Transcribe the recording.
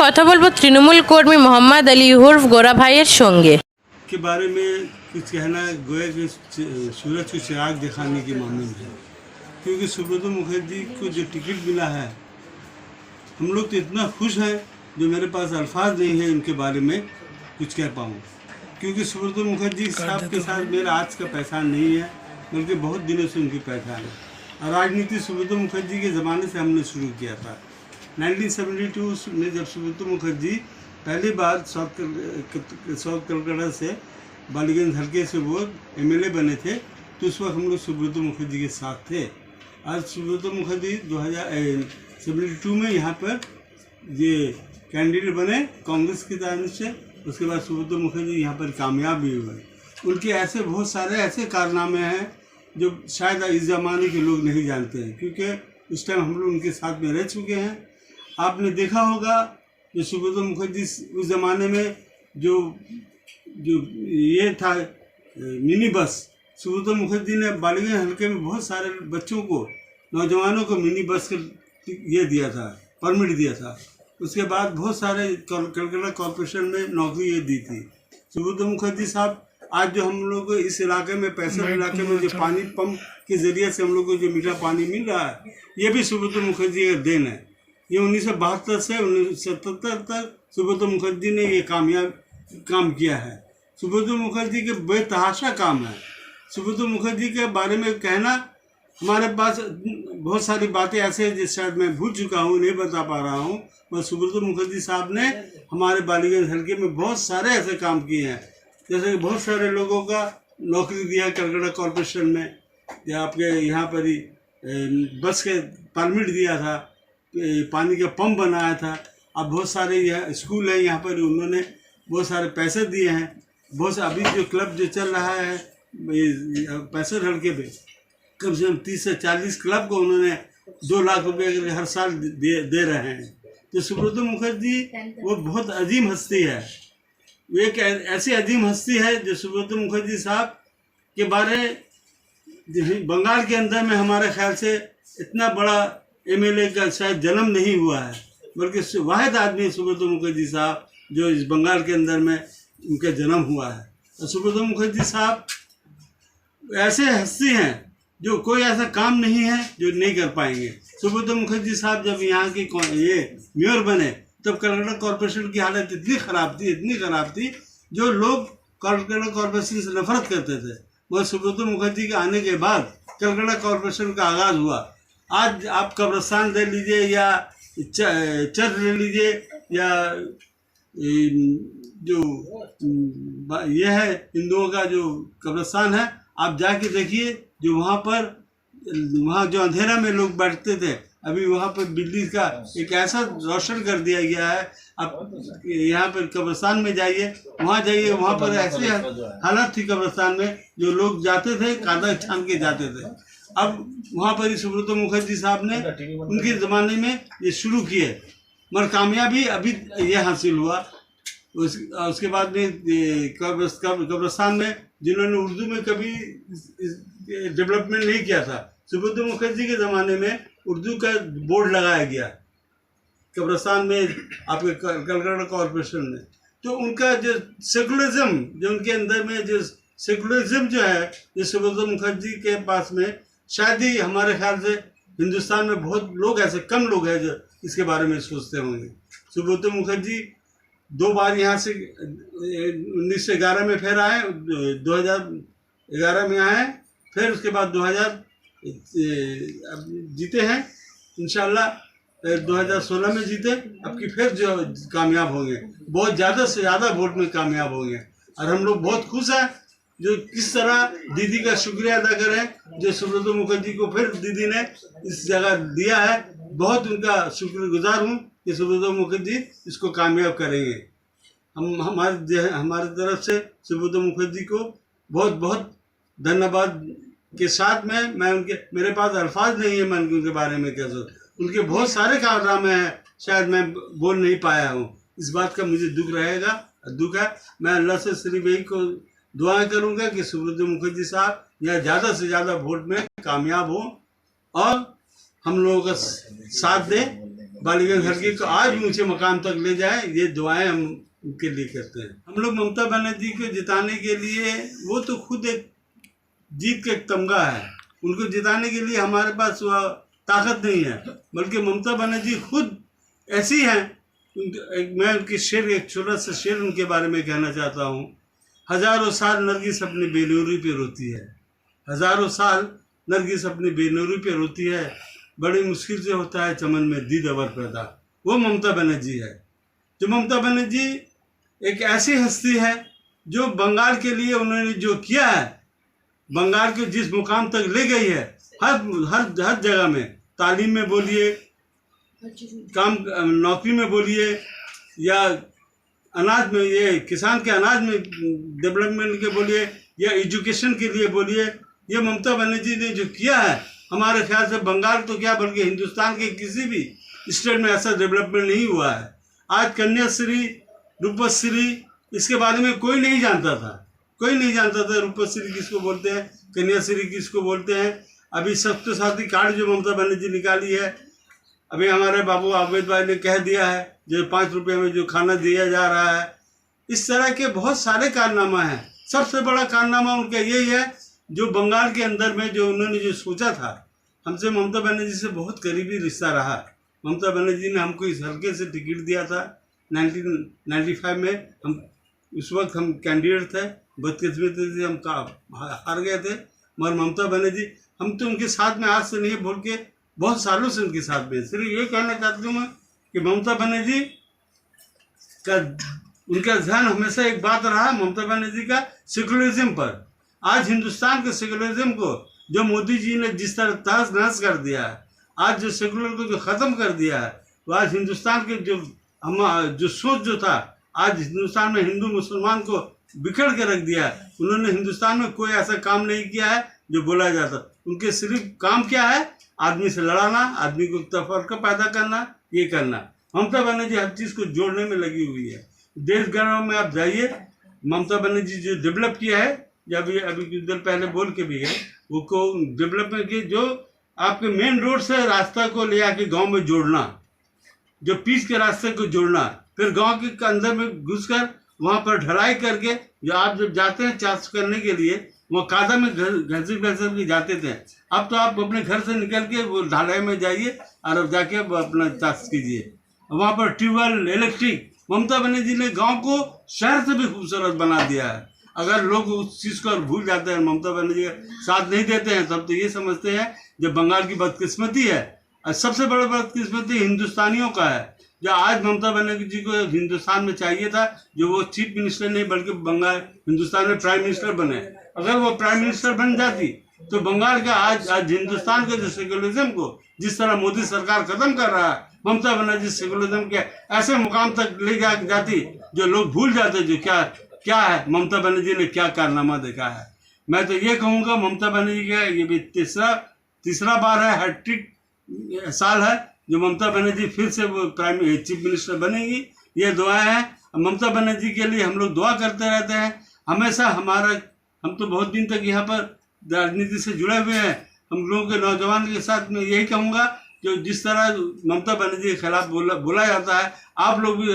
কথা বলবো তৃণমূল কর্মী মোহাম্মদ আলী উর্ফ গোরা ভাইয়ের সঙ্গে। के बारे में कुछ कहना गोया कि सूरज को चिराग दिखाने की मामले है, क्योंकि सुब्रत मुखर्जी को जो टिकट मिला है हम लोग तो इतना खुश हैं जो मेरे पास अल्फाज नहीं है उनके बारे में कुछ कह पाऊँ, क्योंकि सुब्रत मुखर्जी साहब के साथ मेरा आज का पहचान नहीं है, बल्कि बहुत दिनों से उनकी पहचान है। और राजनीति सुब्रत मुखर्जी के ज़माने से हमने शुरू किया था। 1972 में जब सुब्रत मुखर्जी पहली बार साउथ कलकत्ता से बालीगंज हल्के से वो एमएलए बने थे, तो उस वक्त हम लोग सुब्रत मुखर्जी के साथ थे। आज सुब्रत मुखर्जी 2072 में यहाँ पर ये कैंडिडेट बने कांग्रेस की जानिब से। उसके बाद सुब्रत मुखर्जी यहाँ पर कामयाब भी हुए। उनके ऐसे बहुत सारे ऐसे कारनामे हैं जो शायद इस ज़माने के लोग नहीं जानते हैं, क्योंकि उस टाइम हम लोग उनके साथ में रह चुके हैं। आपने देखा होगा जो सुब्रत मुखर्जी उस ज़माने में जो ये था मिनी बस, सुब्रत मुखर्जी ने बालीगंज हल्के में बहुत सारे बच्चों को, नौजवानों को मिनी बस का ये दिया था, परमिट दिया था। उसके बाद बहुत सारे कलकत्ता कॉरपोरेशन में नौकरी ये दी थी। सुब्रत मुखर्जी साहब आज जो हम लोग को इस इलाके में पैसा इलाके में जो पानी पंप के ज़रिए से हम लोग को जो मीठा पानी मिल रहा है, ये भी सुब्रत मुखर्जी का देन है। ये 1972 से 1977 तक सुब्रत मुखर्जी ने ये कामयाब काम किया है। सुब्रत मुखर्जी के बेतहाशा काम है। सुब्रत मुखर्जी के बारे में कहना, हमारे पास बहुत सारी बातें ऐसे हैं जिस शायद मैं भूल चुका हूँ, नहीं बता पा रहा हूँ। पर सुब्रत मुखर्जी साहब ने हमारे बालीगंज हल्के में बहुत सारे ऐसे काम किए हैं, जैसे कि बहुत सारे लोगों का नौकरी दिया कलकत्ता कॉरपोरेशन में, या आपके यहाँ पर ही बस के परमिट दिया था, पानी का पंप बनाया था। अब बहुत सारे यह स्कूल हैं यहाँ पर, उन्होंने बहुत सारे पैसे दिए हैं। बहुत से अभी जो क्लब जो चल रहा है पैसे हल्के पे, कम से कम 30 से 40 क्लब को उन्होंने 2 लाख रुपए हर साल दे रहे हैं। तो सुब्रत मुखर्जी वो बहुत अजीम हस्ती है। वो एक ऐसी अजीम हस्ती है जो सुब्रत मुखर्जी साहब के बारे बंगाल के अंदर में हमारे ख्याल से इतना बड़ा एमएलए का शायद जन्म नहीं हुआ है, बल्कि वाहिद आदमी सुब्रत मुखर्जी साहब जो इस बंगाल के अंदर में उनका जन्म हुआ है। तो सुब्रत मुखर्जी साहब ऐसे हस्ती हैं जो कोई ऐसा काम नहीं है जो नहीं कर पाएंगे। सुब्रत मुखर्जी साहब जब यहाँ की ये मेयर बने, तब कलकत्ता कॉरपोरेशन की हालत इतनी ख़राब थी जो लोग कलकत्ता कॉरपोरेशन से नफरत करते थे। मगर सुब्रत मुखर्जी के आने के बाद कलकत्ता कॉरपोरेशन का आगाज़ हुआ। आज आप कब्रिस्तान ले लीजिए या चर्च ले लीजिए या जो ये है हिंदुओं का जो कब्रिस्तान है, आप जाके देखिए जो वहाँ जो अंधेरा में लोग बैठते थे, अभी वहाँ पर बिजली का एक ऐसा रोशन कर दिया गया है। अब यहाँ पर कब्रिस्तान में जाइए, वहाँ पर ऐसी हालत थी कब्रिस्तान में जो लोग जाते थे कागज छान के जाते थे। अब वहाँ पर ही सुब्रत मुखर्जी साहब ने उनके ज़माने में ये शुरू किए, मगर कामयाबी अभी ये हासिल हुआ। उसके बाद में कब्रिस्तान में जिन्होंने उर्दू में कभी डेवलपमेंट नहीं किया था, सुब्रत मुखर्जी के ज़माने में उर्दू का बोर्ड लगाया गया कब्रिस्तान में, आपके कलकत्ता कॉरपोरेशन में। तो उनका जो सेकुलरिज्म जो उनके अंदर में जो सेकुलरिज्म जो है, जो सुब्रत मुखर्जी के पास में शायद ही हमारे ख्याल से हिंदुस्तान में बहुत लोग ऐसे कम लोग हैं जो इसके बारे में सोचते होंगे। सुब्रत मुखर्जी 2 बार यहाँ से 1911 में फिर आए, 2011 में आए, फिर उसके बाद 2000 जीते हैं इंशाल्लाह, 2016 में जीते। अब की फिर जो कामयाब होंगे, बहुत ज़्यादा से ज़्यादा वोट में कामयाब होंगे। और हम लोग बहुत खुश हैं जो किस तरह दीदी का शुक्रिया अदा करें जो सुब्रत मुखर्जी को फिर दीदी ने इस जगह दिया है। बहुत उनका शुक्रगुजार हूँ कि सुब्रत मुखर्जी इसको कामयाब करेंगे। हमारे तरफ से सुब्रत मुखर्जी को बहुत बहुत धन्यवाद के साथ में मैं मेरे पास अल्फाज नहीं है मैं उनके बारे में कह सकूँ। उनके बहुत सारे कारनामे हैं, शायद मैं बोल नहीं पाया हूँ, इस बात का मुझे दुख है। मैं अल्लाह से सिर्फ यही को दुआएं करूँगा कि सुब्रत मुखर्जी साहब यहाँ ज़्यादा से ज़्यादा वोट में कामयाब हों और हम लोगों का साथ दें बालिका घर के को आज भी ऊंचे मकाम तक ले जाए, ये दुआएं हम उनके लिए करते हैं। हम लोग ममता बनर्जी को जिताने के लिए, वो तो खुद एक जीत का एक तमगा है, उनको जिताने के लिए हमारे पास वह ताकत नहीं है, बल्कि ममता बनर्जी खुद ऐसी हैं। मैं उनके शेर, एक छोटा सा शेर उनके बारे में कहना चाहता हूँ। हजारों साल नरगिस अपनी बेनूरी पे रोती है, हजारों साल नरगिस अपनी बेनूरी पे रोती है, बड़ी मुश्किल से होता है चमन में दीद अवर पैदा। वो ममता बनर्जी है। जो ममता बनर्जी एक ऐसी हस्ती है जो बंगाल के लिए उन्होंने जो किया है, बंगाल को जिस मुकाम तक ले गई है, हर जगह में, तालीम में बोलिए, काम नौकरी में बोलिए, या अनाज में, ये किसान के अनाज में डेवलपमेंट के बोलिए, या एजुकेशन के लिए बोलिए, ये ममता बनर्जी ने जो किया है, हमारे ख्याल से बंगाल तो क्या बल्कि हिंदुस्तान के किसी भी स्टेट में ऐसा डेवलपमेंट नहीं हुआ है। आज कन्याश्री, रूपश्री, इसके बारे में कोई नहीं जानता था, कोई नहीं जानता था रूपश्री किसको बोलते हैं, कन्याश्री किसको बोलते हैं। अभी सबके साथी कार्ड जो ममता बनर्जी निकाली है, अभी हमारे बाबू आवेद भाई ने कह दिया है, जो 5 रुपये में जो खाना दिया जा रहा है, इस तरह के बहुत सारे कारनामा हैं। सबसे बड़ा कारनामा उनका यही है, जो बंगाल के अंदर में जो उन्होंने जो सोचा था, हमसे ममता बनर्जी से बहुत करीबी रिश्ता रहा। ममता बनर्जी ने हमको इस हल्के से टिकट दिया था 1995 में। हम उस वक्त हम कैंडिडेट थे, बदकिस्मती से हम हार गए थे, मगर ममता बनर्जी, हम तो उनके साथ में आज से नहीं बोल के बहुत सालों से उनके साथ में। सिर्फ ये कहना चाहती हूँ मैं कि ममता बनर्जी का, उनका ध्यान हमेशा एक बात रहा, ममता बनर्जी का सेकुलरिज्म पर। आज हिंदुस्तान के सेकुलरिज्म को जो मोदी जी ने जिस तरह तहस नहस कर दिया है, आज जो सेकुलर को जो ख़त्म कर दिया है, वो आज हिंदुस्तान के जो सोच जो था, आज हिंदुस्तान में हिंदू मुसलमान को बिखर के रख दिया है। उन्होंने हिंदुस्तान में कोई ऐसा काम नहीं किया है जो बोला जाता। उनके सिर्फ काम क्या है, आदमी से लड़ाना, आदमी को तफरका पैदा करना, ये करना। ममता बनर्जी हर चीज़ को जोड़ने में लगी हुई है। देश गणों में आप जाइए, ममता बनर्जी जो डेवलप किया है, जब ये अभी कुछ देर पहले बोल के भी है, वो को डेवलपमेंट की, जो आपके मेन रोड से रास्ता को ले आके गाँव में जोड़ना, जो पीच के रास्ते को जोड़ना, फिर गाँव के अंदर में घुसकर वहाँ पर ढलाई करके, जो आप जब जाते हैं चार्ज करने के लिए, वो कादा में घसीट के जाते थे। अब तो आप अपने घर से निकल के वो ढलाई में जाइए और अब जाके अपना चार्ज कीजिए। वहाँ पर ट्यूबवेल, इलेक्ट्रिक, ममता बनर्जी ने गांव को शहर से भी खूबसूरत बना दिया है। अगर लोग उस चीज़ को भूल जाते हैं, ममता बनर्जी का साथ नहीं देते हैं, तब तो ये समझते हैं जो बंगाल की बदकिस्मती है। और सबसे बड़ा बदकिस्मती हिंदुस्तानियों का है, जो आज ममता बनर्जी को हिंदुस्तान में चाहिए था, जो वो चीफ मिनिस्टर नहीं बल्कि बंगाल हिंदुस्तान में प्राइम मिनिस्टर बने। अगर वो प्राइम मिनिस्टर बन जाती तो बंगाल का आज हिंदुस्तान के जो सेकुलरिज्म को जिस तरह मोदी सरकार खत्म कर रहा है, ममता बनर्जी सेकुलरिज्म के ऐसे मुकाम तक ले जाती जो लोग भूल जाते जो क्या है, ममता बनर्जी ने क्या कारनामा देखा है। मैं तो ये कहूँगा, ममता बनर्जी का ये भी तीसरा बार है, हैट्रिक साल है जो ममता बनर्जी फिर से वो चीफ मिनिस्टर बनेगी। ये दुआएं हैं ममता बनर्जी के लिए, हम लोग दुआ करते रहते हैं हमेशा। हम तो बहुत दिन तक यहाँ पर राजनीति से जुड़े हुए हैं। हम लोगों के नौजवान के साथ में यही कहूँगा, जो जिस तरह ममता बनर्जी के खिलाफ बोला जाता है, आप लोग भी